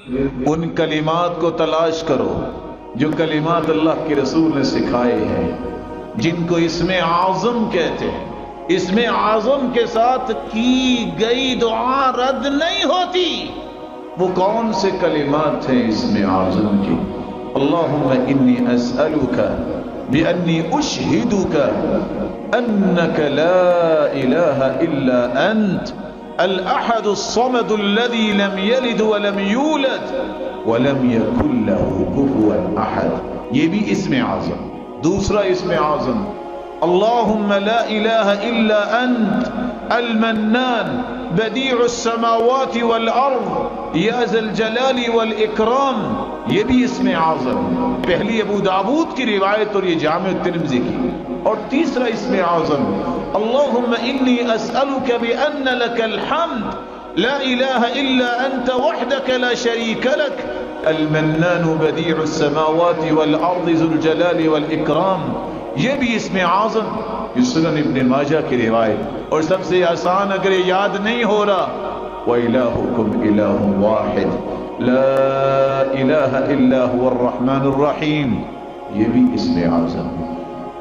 ان کلمات کو تلاش کرو جو کلمات اللہ کے رسول نے سکھائے ہیں، جن کو اسم اعظم کہتے ہیں۔ اسم اعظم کے ساتھ کی گئی دعا رد نہیں ہوتی۔ وہ کون سے کلمات ہیں اسم اعظم کی؟ اللہم انی اسألک بأنی اشہدک انک لا الہ الا انت الاحد الصمد الذي لم يلد ولم يولد ولم يكن له كفوا احد۔ یہ بھی اسم اعظم۔ دوسرا اسم اعظم اللہم لا الہ الا انت المنان بدیع السماوات والارض یا ذا الجلال والاکرام، یہ بھی اسم اعظم۔ پہلی ابو داود کی روایت اور یہ جامع ترمذی کی۔ اور تیسرا اسم اعظم اللہم انی اسألک بأن لک الحمد لا الہ الا انت وحدک لا شریک لک المنان بدیع السماوات والارض ذو الجلال والاکرام، یہ بھی اسم اعظم۔ یہ سنن ابن ماجہ کی روایت۔ اور سب سے آسان اگر یہ یاد نہیں ہو رہا وَإِلَٰهُكُمْ إِلَٰهٌ وَاحِدٌ لَا إِلَٰهَ إِلَّا هُوَ الرَّحْمَٰنُ الرَّحِيمُ، یہ بھی اسم اعظم۔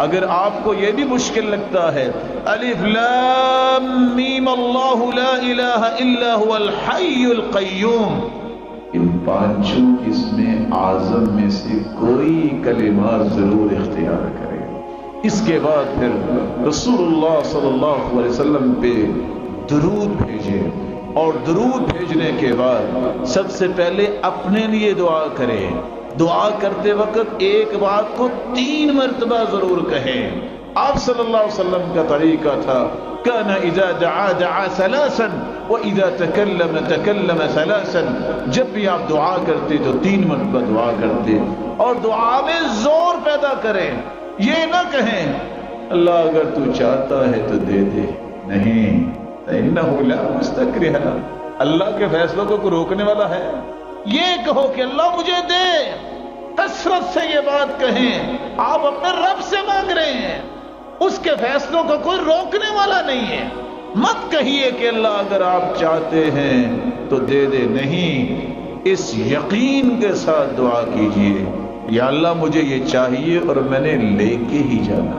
اگر آپ کو یہ بھی مشکل لگتا ہے الف لام میم اللہ لا الہ الا هو الحی القیوم، ان پانچوں اسم اعظم میں سے کوئی کلمات ضرور اختیار کریں۔ اس کے بعد پھر رسول اللہ صلی اللہ علیہ وسلم پہ درود بھیجے، اور درود بھیجنے کے بعد سب سے پہلے اپنے لیے دعا کریں۔ دعا کرتے وقت ایک بات کو 3 مرتبہ ضرور کہیں۔ آپ صلی اللہ علیہ وسلم کا طریقہ تھا کان اذا دعا دعا ثلاثا واذا تکلم تکلم ثلاثا، جب بھی آپ دعا کرتے تو 3 مرتبہ دعا کرتے، اور دعا میں زور پیدا کریں۔ یہ نہ کہیں اللہ اگر تو چاہتا ہے تو دے دے، نہیں، انہ لا مستکرہ، اللہ کے فیصلوں کو کوئی روکنے والا ہے؟ یہ کہو کہ اللہ مجھے دے، کثرت سے یہ بات کہیں۔ آپ اپنے رب سے مانگ رہے ہیں، اس کے فیصلوں کو کوئی روکنے والا نہیں ہے۔ مت کہیے کہ اللہ اگر آپ چاہتے ہیں تو دے دے، نہیں، اس یقین کے ساتھ دعا کیجئے یا اللہ مجھے یہ چاہیے اور میں نے لے کے ہی جانا۔